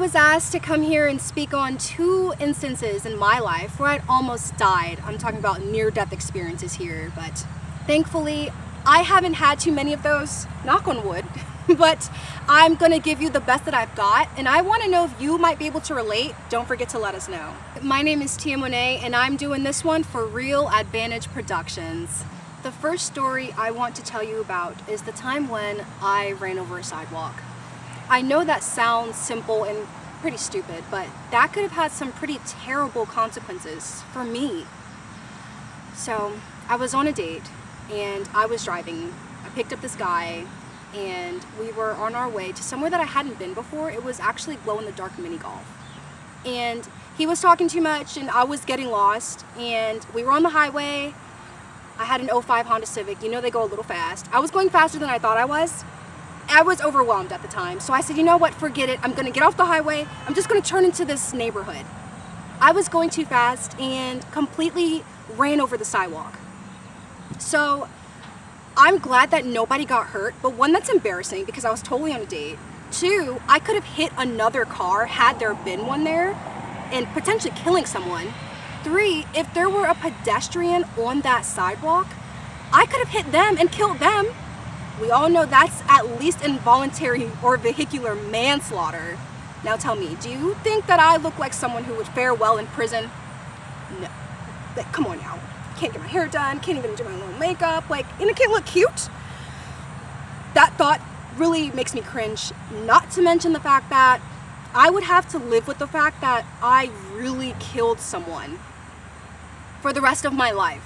was asked to come here and speak on 2 instances in my life where I'd almost died. I'm talking about near-death experiences here, but thankfully I haven't had too many of those, knock on wood, but I'm gonna give you the best that I've got, and I wanna know if you might be able to relate. Don't forget to let us know. My name is Tia Monet, and I'm doing this one for Real Advantage Productions. The first story I want to tell you about is the time when I ran over a sidewalk. I know that sounds simple and pretty stupid, but that could have had some pretty terrible consequences for me. So I was on a date and I was driving. I picked up this guy and we were on our way to somewhere that I hadn't been before. It was actually glow-in-the-dark mini golf. And he was talking too much and I was getting lost, and we were on the highway. I had an '05 Honda Civic. You know they go a little fast. I was going faster than I thought I was. I was overwhelmed at the time, so I said, you know what, forget it. I'm gonna get off the highway. I'm just gonna turn into this neighborhood. I was going too fast and completely ran over the sidewalk. So I'm glad that nobody got hurt, but one, that's embarrassing because I was totally on a date. 2, I could have hit another car had there been one there and potentially killing someone. 3, if there were a pedestrian on that sidewalk, I could have hit them and killed them. We all know that's at least involuntary or vehicular manslaughter. Now tell me, do you think that I look like someone who would fare well in prison? No. Like, come on now. Can't get my hair done, can't even do my little makeup, and I can't look cute. That thought really makes me cringe, not to mention the fact that I would have to live with the fact that I really killed someone for the rest of my life.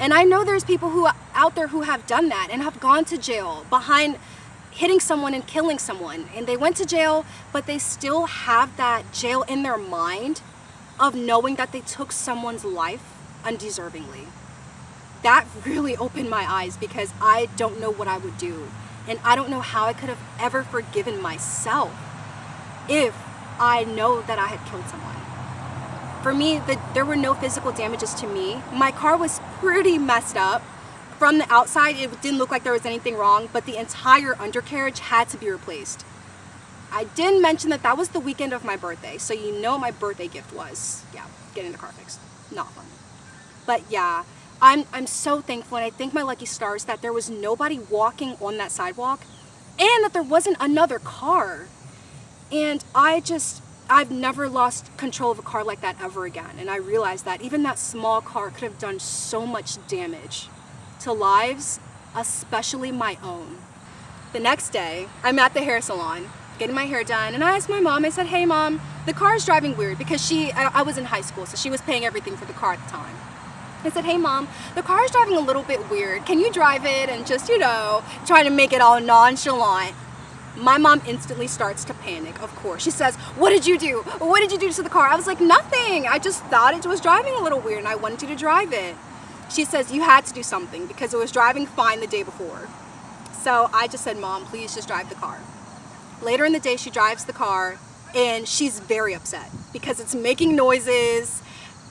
And I know there's people out there who have done that and have gone to jail behind hitting someone and killing someone. And they went to jail, but they still have that jail in their mind of knowing that they took someone's life undeservingly. That really opened my eyes because I don't know what I would do. And I don't know how I could have ever forgiven myself if I know that I had killed someone. For me, there were no physical damages to me. My car was pretty messed up. From the outside, it didn't look like there was anything wrong, but the entire undercarriage had to be replaced. I didn't mention that was the weekend of my birthday, so you know what my birthday gift was. Yeah, getting the car fixed. Not fun. But yeah, I'm so thankful, and I thank my lucky stars that there was nobody walking on that sidewalk and that there wasn't another car. And I've never lost control of a car like that ever again. And I realized that even that small car could have done so much damage to lives, especially my own. The next day, I'm at the hair salon, getting my hair done, and I asked my mom, I said, hey mom, the car is driving weird, because I was in high school, so she was paying everything for the car at the time. I said, hey mom, the car is driving a little bit weird. Can you drive it and just, try to make it all nonchalant? My mom instantly starts to panic, of course. She says, what did you do? What did you do to the car? I was like, nothing. I just thought it was driving a little weird and I wanted you to drive it. She says, you had to do something because it was driving fine the day before. So I just said, mom, please just drive the car. Later in the day, she drives the car and she's very upset because it's making noises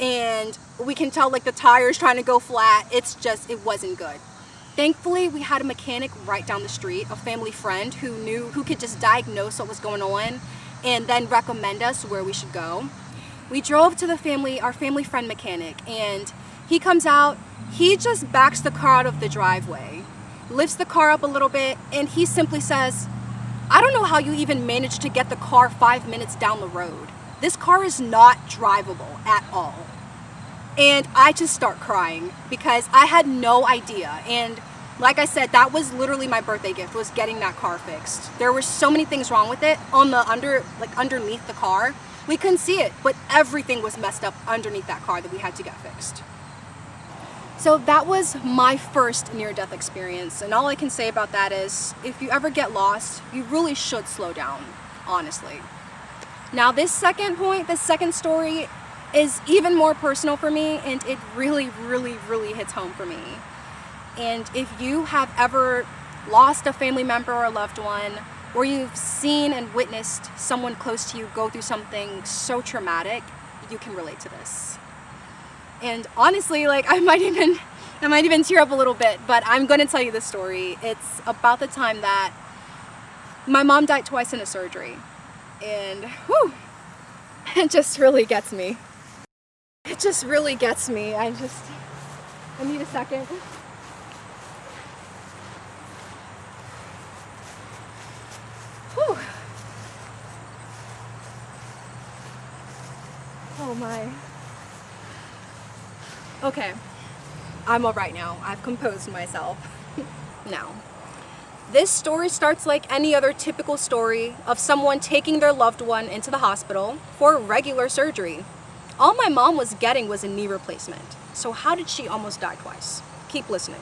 and we can tell the tire's trying to go flat. It wasn't good. Thankfully, we had a mechanic right down the street, a family friend who could just diagnose what was going on and then recommend us where we should go. We drove to our family friend mechanic, and he comes out, he just backs the car out of the driveway, lifts the car up a little bit, and he simply says, I don't know how you even managed to get the car 5 minutes down the road. This car is not drivable at all. And I just start crying because I had no idea. And like I said, that was literally my birthday gift, was getting that car fixed. There were so many things wrong with it on the underneath the car. We couldn't see it, but everything was messed up underneath that car that we had to get fixed. So that was my first near-death experience. And all I can say about that is, if you ever get lost, you really should slow down, honestly. Now this second story is even more personal for me, and it really, really, really hits home for me. And if you have ever lost a family member or a loved one, or you've seen and witnessed someone close to you go through something so traumatic, you can relate to this. And honestly, I might even tear up a little bit, but I'm going to tell you this story. It's about the time that my mom died twice in a surgery. And whew, it just really gets me. It just really gets me. I need a second. Whew. Oh my. Okay, I'm all right now. I've composed myself. Now, this story starts like any other typical story of someone taking their loved one into the hospital for regular surgery. All my mom was getting was a knee replacement. So how did she almost die twice? Keep listening.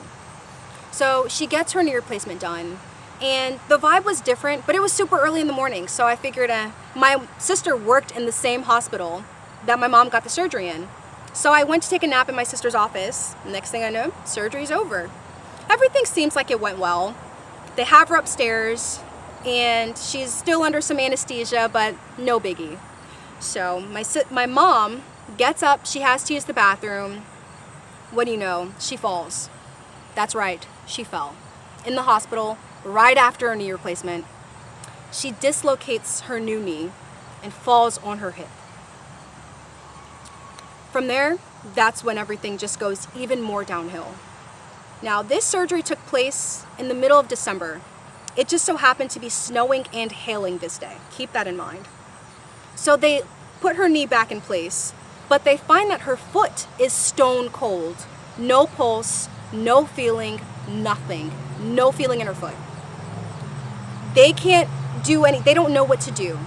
So she gets her knee replacement done, and the vibe was different, but it was super early in the morning. So I figured my sister worked in the same hospital that my mom got the surgery in. So I went to take a nap in my sister's office. Next thing I know, surgery's over. Everything seems like it went well. They have her upstairs, and she's still under some anesthesia, but no biggie. So my mom gets up, she has to use the bathroom. What do you know? She falls. That's right, she fell. In the hospital, right after her knee replacement. She dislocates her new knee and falls on her hip. From there, that's when everything just goes even more downhill. Now, this surgery took place in the middle of December. It just so happened to be snowing and hailing this day. Keep that in mind. So they put her knee back in place, but they find that her foot is stone cold. No pulse, no feeling, nothing. No feeling in her foot. They can't do they don't know what to do.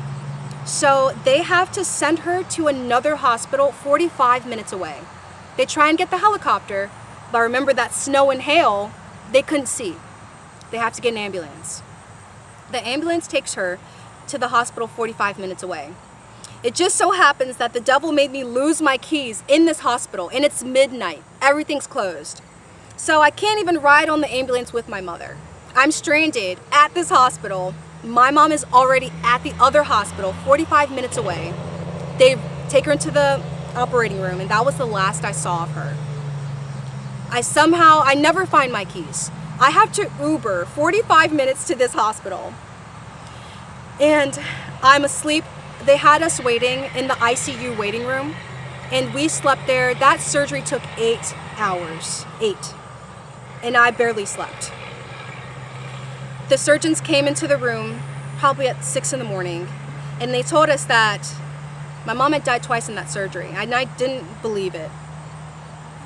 So they have to send her to another hospital 45 minutes away. They try and get the helicopter, but remember that snow and hail, they couldn't see. They have to get an ambulance. The ambulance takes her to the hospital 45 minutes away. It just so happens that the devil made me lose my keys in this hospital, and it's midnight. Everything's closed. So I can't even ride on the ambulance with my mother. I'm stranded at this hospital. My mom is already at the other hospital, 45 minutes away. They take her into the operating room, and that was the last I saw of her. I never find my keys. I have to Uber 45 minutes to this hospital. And I'm asleep. They had us waiting in the ICU waiting room, and we slept there. That surgery took 8 hours. 8. And I barely slept. The surgeons came into the room probably at 6 in the morning, and they told us that my mom had died twice in that surgery, and I didn't believe it.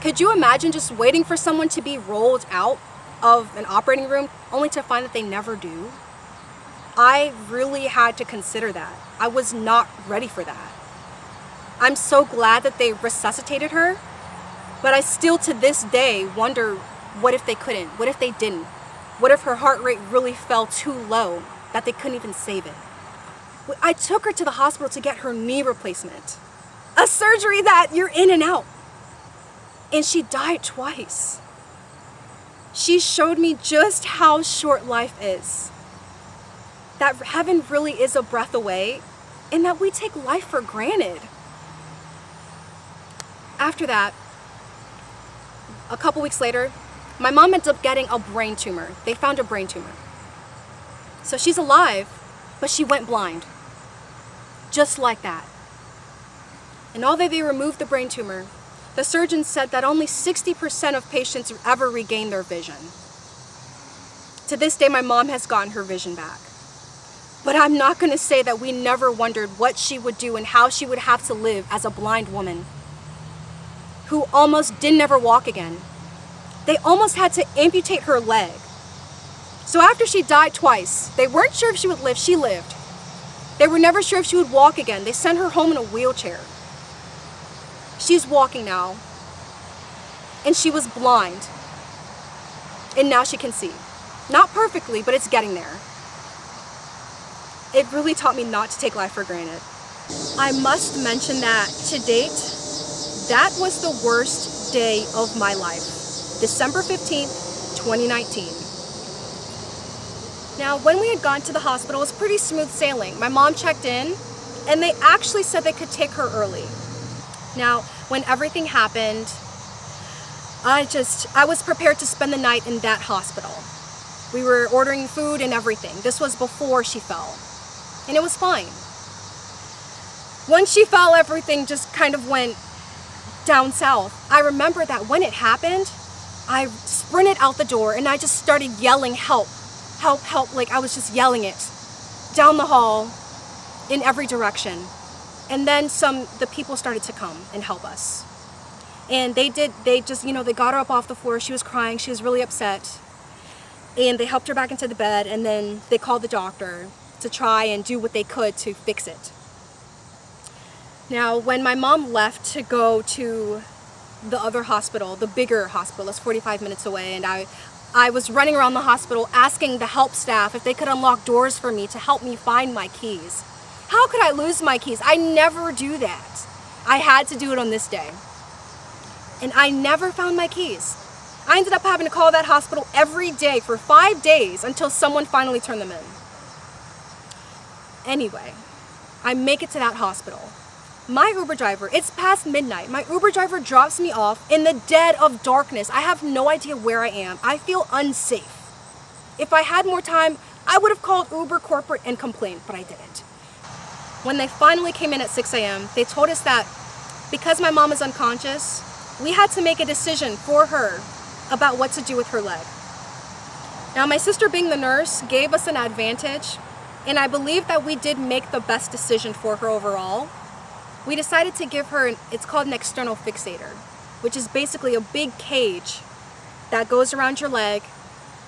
Could you imagine just waiting for someone to be rolled out of an operating room only to find that they never do? I really had to consider that. I was not ready for that. I'm so glad that they resuscitated her, but I still to this day wonder, what if they couldn't? What if they didn't? What if her heart rate really fell too low that they couldn't even save it? I took her to the hospital to get her knee replacement, a surgery that you're in and out. And she died twice. She showed me just how short life is. That heaven really is a breath away, and that we take life for granted. After that, a couple weeks later, my mom ended up getting a brain tumor. They found a brain tumor. So she's alive, but she went blind. Just like that. And although they removed the brain tumor, the surgeons said that only 60% of patients ever regain their vision. To this day, my mom has gotten her vision back. But I'm not going to say that we never wondered what she would do and how she would have to live as a blind woman who almost didn't ever walk again. They almost had to amputate her leg. So after she died twice, they weren't sure if she would live. She lived. They were never sure if she would walk again. They sent her home in a wheelchair. She's walking now. And she was blind. And now she can see. Not perfectly, but it's getting there. It really taught me not to take life for granted. I must mention that to date, that was the worst day of my life. December 15th, 2019. Now, when we had gone to the hospital, it was pretty smooth sailing. My mom checked in, and they actually said they could take her early. Now, when everything happened, I was prepared to spend the night in that hospital. We were ordering food and everything. This was before she fell. And it was fine. Once she fell, everything just kind of went down south. I remember that when it happened, I sprinted out the door and I just started yelling, help, help, help. Like I was just yelling it down the hall in every direction. And then the people started to come and help us. And they just, they got her up off the floor. She was crying, she was really upset. And they helped her back into the bed, and then they called the doctor to try and do what they could to fix it. Now, when my mom left to go to the other hospital, the bigger hospital, it's 45 minutes away, and I was running around the hospital asking the help staff if they could unlock doors for me to help me find my keys. How could I lose my keys? I never do that. I had to do it on this day. And I never found my keys. I ended up having to call that hospital every day for 5 days until someone finally turned them in. Anyway, I make it to that hospital. My Uber driver, it's past midnight. My Uber driver drops me off in the dead of darkness. I have no idea where I am. I feel unsafe. If I had more time, I would have called Uber corporate and complained, but I didn't. When they finally came in at 6 a.m., they told us that because my mom is unconscious, we had to make a decision for her about what to do with her leg. Now, my sister, being the nurse, gave us an advantage, and I believe that we did make the best decision for her overall. We decided to give her, it's called an external fixator, which is basically a big cage that goes around your leg,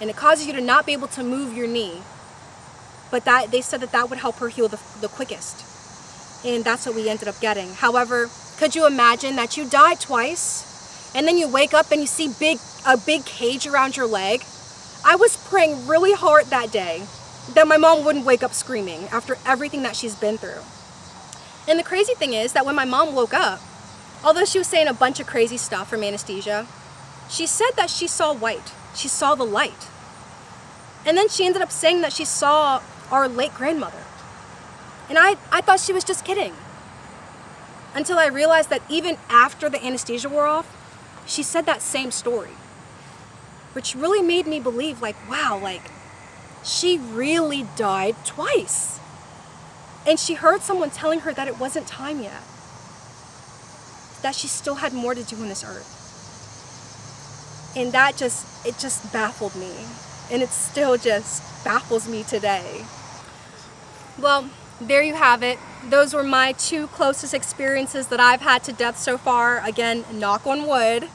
and it causes you to not be able to move your knee. But they said that would help her heal the quickest. And that's what we ended up getting. However, could you imagine that you died twice, and then you wake up and you see a big cage around your leg? I was praying really hard that day that my mom wouldn't wake up screaming after everything that she's been through. And the crazy thing is that when my mom woke up, although she was saying a bunch of crazy stuff from anesthesia, she said that she saw white. She saw the light. And then she ended up saying that she saw our late grandmother. And I thought she was just kidding. Until I realized that even after the anesthesia wore off, she said that same story. Which really made me believe, wow, she really died twice. And she heard someone telling her that it wasn't time yet. That she still had more to do on this earth. And it just baffled me. And it still just baffles me today. Well, there you have it. Those were my 2 closest experiences that I've had to death so far. Again, knock on wood.